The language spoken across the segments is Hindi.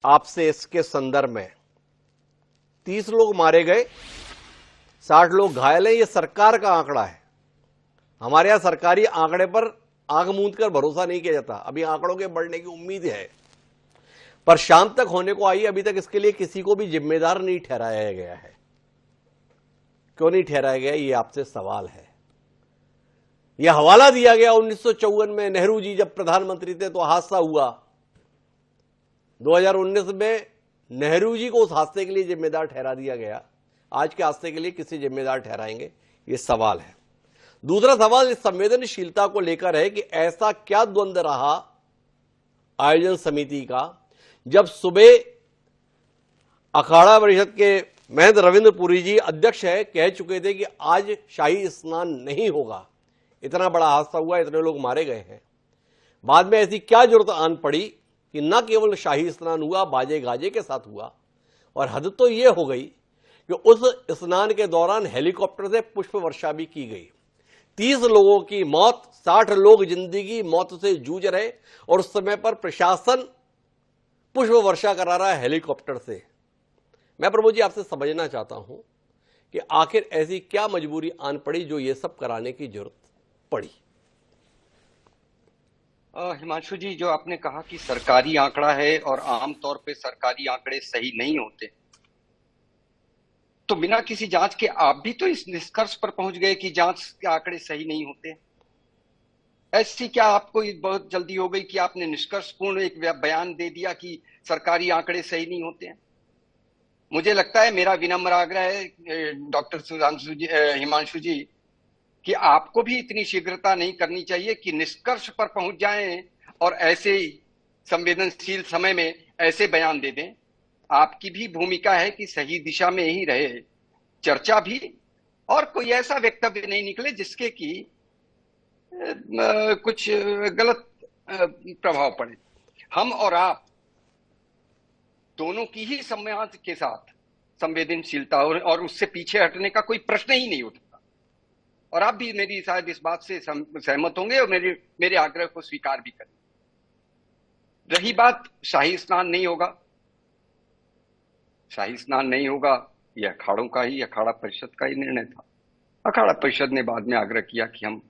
आपसे इसके संदर्भ में 30 लोग मारे गए, 60 लोग घायल हैं। यह सरकार का आंकड़ा है। हमारे यहां सरकारी आंकड़े पर आंख मूंद कर भरोसा नहीं किया जाता। अभी आंकड़ों के बढ़ने की उम्मीद है, पर शाम तक होने को आई, अभी तक इसके लिए किसी को भी जिम्मेदार नहीं ठहराया गया है। क्यों नहीं ठहराया गया, यह आपसे सवाल है। यह हवाला दिया गया 1954 में, नेहरू जी जब प्रधानमंत्री थे तो हादसा हुआ। 2019 में नेहरू जी को उस हादसे के लिए जिम्मेदार ठहरा दिया गया। आज के हादसे के लिए किसी जिम्मेदार ठहराएंगे, यह सवाल है। दूसरा सवाल इस संवेदनशीलता को लेकर है कि ऐसा क्या द्वंद्व रहा आयोजन समिति का, जब सुबह अखाड़ा परिषद के महंत रविंद्र पुरी जी अध्यक्ष है, कह चुके थे कि आज शाही स्नान नहीं होगा। इतना बड़ा हादसा हुआ, इतने लोग मारे गए हैं। बाद में ऐसी क्या जरूरत आन पड़ी कि न केवल शाही स्नान हुआ, बाजे गाजे के साथ हुआ, और हद तो यह हो गई कि उस स्नान के दौरान हेलीकॉप्टर से पुष्प वर्षा भी की गई। 30 लोगों की मौत, 60 लोग जिंदगी मौत से जूझ रहे, और उस समय पर प्रशासन पुष्प वर्षा करा रहा है हेलीकॉप्टर से। मैं प्रभु जी आपसे समझना चाहता हूं कि आखिर ऐसी क्या मजबूरी आन पड़ी जो ये सब कराने की जरूरत पड़ी। हिमांशु जी, जो आपने कहा कि सरकारी आंकड़ा है और आमतौर पे सरकारी आंकड़े सही नहीं होते, तो बिना किसी जांच के आप भी तो इस निष्कर्ष पर पहुंच गए कि जांच के आंकड़े सही नहीं होते। ऐसी क्या आपको बहुत जल्दी हो गई कि आपने निष्कर्षपूर्ण एक बयान दे दिया कि सरकारी आंकड़े सही नहीं होते हैं? मुझे लगता है, मेरा विनम्र आग्रह है डॉक्टर सुधांशु जी, हिमांशु जी, कि आपको भी इतनी शीघ्रता नहीं करनी चाहिए कि निष्कर्ष पर पहुंच जाएं और ऐसे ही संवेदनशील समय में ऐसे बयान दे दें। आपकी भी भूमिका है कि सही दिशा में ही रहे चर्चा भी, और कोई ऐसा वक्तव्य नहीं निकले जिसके कि कुछ गलत प्रभाव पड़े। हम और आप दोनों की ही सम्मान के साथ संवेदनशीलता और उससे पीछे हटने का कोई प्रश्न ही नहीं उठता। और आप भी मेरी शायद इस बात से सहमत होंगे और मेरे आग्रह को स्वीकार भी करें। रही बात शाही स्नान नहीं होगा, शाही स्नान नहीं होगा, यह अखाड़ों का ही, अखाड़ा परिषद का ही निर्णय था। अखाड़ा परिषद ने बाद में आग्रह किया कि हम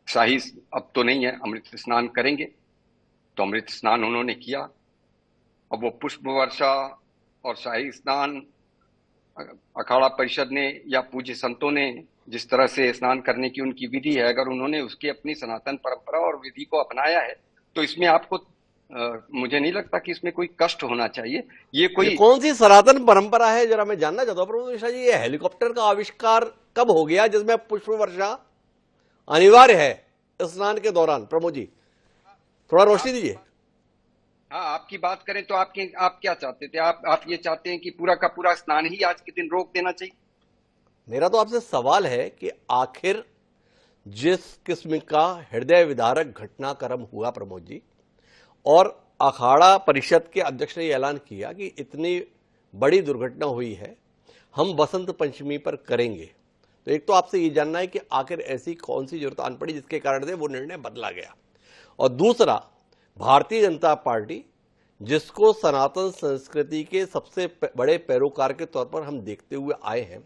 शाही अब तो नहीं है, अमृत स्नान करेंगे, तो अमृत स्नान उन्होंने किया। अब वो पुष्प वर्षा और शाही स्नान अखाड़ा परिषद ने या पूज्य संतों ने जिस तरह से स्नान करने की उनकी विधि है, अगर उन्होंने उसकी अपनी सनातन परंपरा और विधि को अपनाया है, तो इसमें आपको मुझे नहीं लगता कि इसमें कोई कष्ट होना चाहिए। ये कौन सी सनातन परंपरा है, जरा मैं जानना चाहता हूं प्रभु मिश्रा जी। ये हेलीकॉप्टर का आविष्कार कब हो गया जिसमें पुष्प वर्षा अनिवार्य है स्नान के दौरान? प्रभु जी थोड़ा रोशनी दीजिए। हाँ, आपकी बात करें तो आप क्या चाहते थे? आप ये चाहते हैं कि पूरा का पूरा स्नान ही आज के दिन रोक देना चाहिए? मेरा तो आपसे सवाल है कि आखिर जिस किस्म का हृदय विदारक घटनाक्रम हुआ प्रमोद जी, और अखाड़ा परिषद के अध्यक्ष ने ऐलान किया कि इतनी बड़ी दुर्घटना हुई है, हम बसंत पंचमी पर करेंगे, तो एक तो आपसे ये जानना है कि आखिर ऐसी कौन सी जरूरत आन पड़ी जिसके कारण से वो निर्णय बदला गया। और दूसरा, भारतीय जनता पार्टी जिसको सनातन संस्कृति के सबसे बड़े पैरोकार के तौर पर हम देखते हुए आए हैं,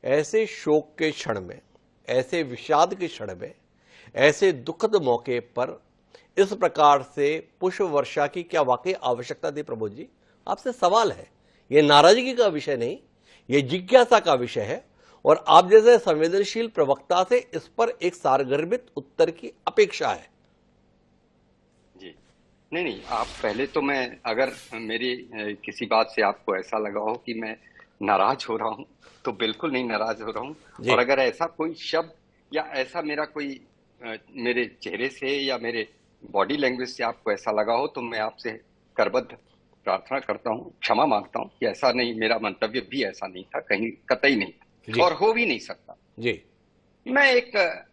ऐसे शोक के क्षण में, ऐसे विषाद के क्षण में, ऐसे दुखद मौके पर इस प्रकार से पुष्प वर्षा की क्या वाकई आवश्यकता थी? प्रमोद जी आपसे सवाल है, यह नाराजगी का विषय नहीं, यह जिज्ञासा का विषय है, और आप जैसे संवेदनशील प्रवक्ता से इस पर एक सारगर्भित उत्तर की अपेक्षा है। जी नहीं, आप पहले तो, मैं अगर मेरी किसी बात से आपको ऐसा लगा हो कि मैं नाराज हो रहा हूं, तो बिल्कुल नहीं नाराज हो रहा हूं। और अगर ऐसा कोई शब्द या ऐसा मेरा कोई मेरे चेहरे से या मेरे बॉडी लैंग्वेज से आपको ऐसा लगा हो, तो मैं आपसे करबद्ध प्रार्थना करता हूं, क्षमा मांगता हूं कि ऐसा नहीं, मेरा मंतव्य भी ऐसा नहीं था, कहीं कतई नहीं था, और हो भी नहीं सकता जी। मैं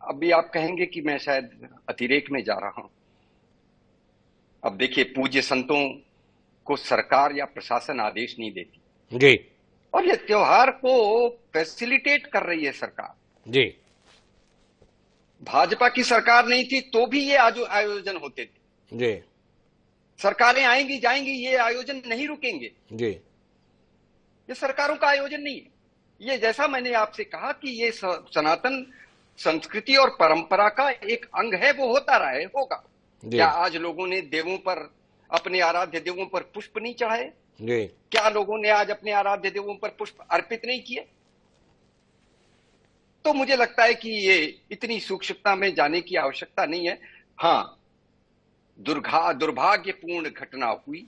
अभी आप कहेंगे कि मैं शायद अतिरेक में जा रहा हूं। अब देखिए, पूज्य संतों को सरकार या प्रशासन आदेश नहीं देती जी, और ये त्योहार को फैसिलिटेट कर रही है सरकार जी। भाजपा की सरकार नहीं थी तो भी ये आयोजन होते थे। जी। सरकारें आएंगी जाएंगी, ये आयोजन नहीं रुकेंगे। जी। ये सरकारों का आयोजन नहीं है। ये जैसा मैंने आपसे कहा कि ये सनातन संस्कृति और परंपरा का एक अंग है, वो होता रहा है, होगा। क्या आज लोगों ने देवों पर, अपने आराध्य देवों पर पुष्प नहीं चढ़ाए? जी। क्या लोगों ने आज अपने आराध्य देवों पर पुष्प अर्पित नहीं किए? तो मुझे लगता है कि ये इतनी सूक्ष्मता में जाने की आवश्यकता नहीं है। हाँ, दुर्भाग्यपूर्ण घटना हुई,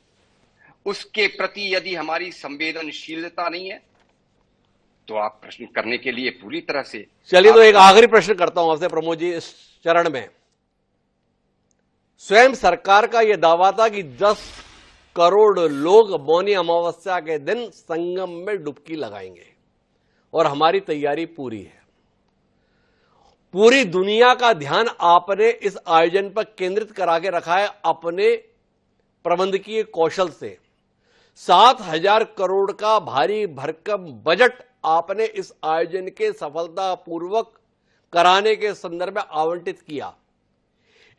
उसके प्रति यदि हमारी संवेदनशीलता नहीं है तो आप प्रश्न करने के लिए पूरी तरह से। चलिए, तो एक आखिरी प्रश्न करता हूं आपसे प्रमोद जी। इस चरण में स्वयं सरकार का यह दावा था कि 10 करोड़ लोग मौनी अमावस्या के दिन संगम में डुबकी लगाएंगे और हमारी तैयारी पूरी है। पूरी दुनिया का ध्यान आपने इस आयोजन पर केंद्रित करा के रखा है अपने प्रबंधकीय कौशल से। 7,000 करोड़ का भारी भरकम बजट आपने इस आयोजन के सफलतापूर्वक कराने के संदर्भ में आवंटित किया।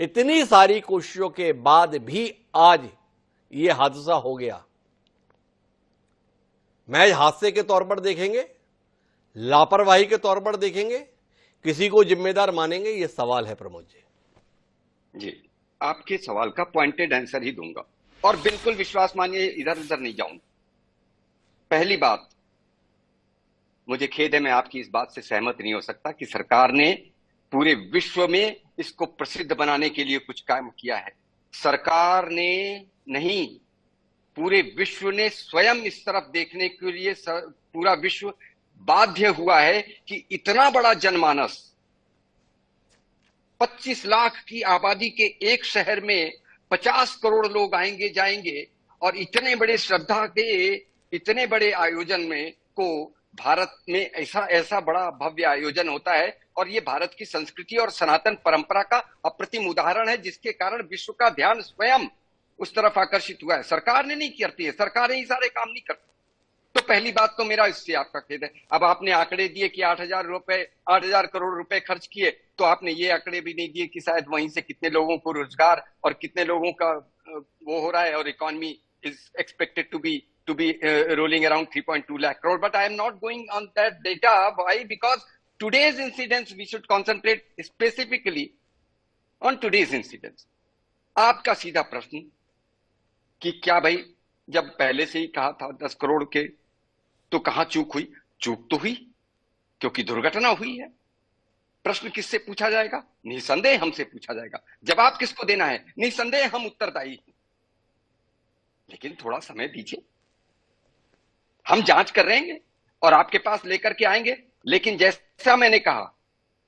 इतनी सारी कोशिशों के बाद भी आज यह हादसा हो गया। महज हादसे के तौर पर देखेंगे, लापरवाही के तौर पर देखेंगे, किसी को जिम्मेदार मानेंगे? यह सवाल है प्रमोद जी। जी, आपके सवाल का पॉइंटेड आंसर ही दूंगा और बिल्कुल विश्वास मानिए, इधर उधर नहीं जाऊंगा। पहली बात, मुझे खेद है, मैं आपकी इस बात से सहमत नहीं हो सकता कि सरकार ने पूरे विश्व में इसको प्रसिद्ध बनाने के लिए कुछ काम किया है। सरकार ने नहीं, पूरे विश्व ने स्वयं इस तरफ देखने के लिए पूरा विश्व बाध्य हुआ है कि इतना बड़ा जनमानस, 25 लाख की आबादी के एक शहर में 50 करोड़ लोग आएंगे जाएंगे और इतने बड़े श्रद्धा के इतने बड़े आयोजन में को भारत में ऐसा बड़ा भव्य आयोजन होता है। और ये भारत की संस्कृति और सनातन परंपरा का अप्रतिम उदाहरण है, जिसके कारण विश्व का ध्यान स्वयं उस तरफ आकर्षित हुआ है। सरकार ने नहीं करती है, सरकारें ही सारे काम नहीं करती। तो पहली बात तो मेरा इससे आपका खेद है। अब आपने आंकड़े दिए कि 8,000 करोड़ रुपए खर्च किए, तो आपने ये आंकड़े भी नहीं दिए कि शायद वहीं से कितने लोगों को रोजगार और कितने लोगों का वो हो रहा है, और economy is expected to be rolling around 3.2 lakh crore. But I am not going on that data. Why? Because today's incidents, we should concentrate specifically on today's incidents. आपका सीधा प्रश्न कि क्या भाई, जब पहले से ही कहा था 10 करोड़ के, तो कहां चूक हुई? चूक तो हुई क्योंकि दुर्घटना हुई है। प्रश्न किससे पूछा जाएगा? निसंदेह हमसे पूछा जाएगा। जवाब किसको देना है? निसंदेह हम उत्तरदायी हैं। लेकिन थोड़ा समय दीजिए, हम जांच कर रहे हैं और आपके पास लेकर के आएंगे। लेकिन जैसा मैंने कहा,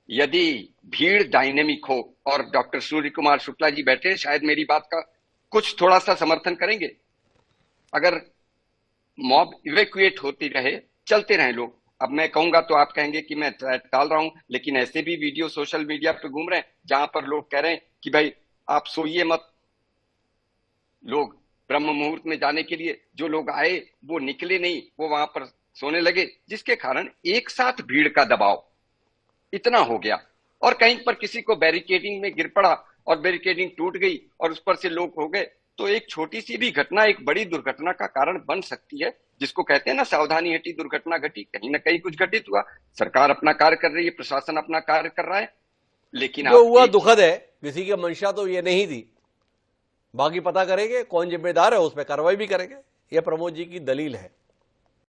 यदि भीड़ डायनेमिक हो, और डॉक्टर सूर्य कुमार शुक्ला जी बैठे, शायद मेरी बात का कुछ थोड़ा सा समर्थन करेंगे, अगर मॉब इवैक्यूएट होती रहे, चलते रहे लोग, अब मैं कहूंगा तो आप कहेंगे कि मैं टाल रहा हूं, लेकिन ऐसे भी वीडियो सोशल मीडिया पे घूम रहे हैं जहां पर लोग कह रहे हैं कि भाई आप सोइए मत। लोग ब्रह्म मुहूर्त में जाने के लिए जो लोग आए वो निकले नहीं, वो वहां पर सोने लगे, जिसके कारण एक साथ भीड़ का दबाव इतना हो गया और कहीं पर किसी को बैरिकेडिंग में गिर पड़ा और बैरिकेडिंग टूट गई और उस पर से लोग हो गए। तो एक छोटी सी भी घटना एक बड़ी दुर्घटना का कारण बन सकती है, जिसको कहते हैं ना, सावधानी हटी दुर्घटना घटी। कहीं ना कहीं कुछ घटित हुआ। सरकार अपना कार्य कर रही है, प्रशासन अपना कार्य कर रहा है, लेकिन जो हुआ दुखद है। किसी की मंशा तो ये नहीं थी। बाकी पता करेंगे कौन जिम्मेदार है, उस पर कार्रवाई भी करेंगे। यह प्रमोद जी की दलील है।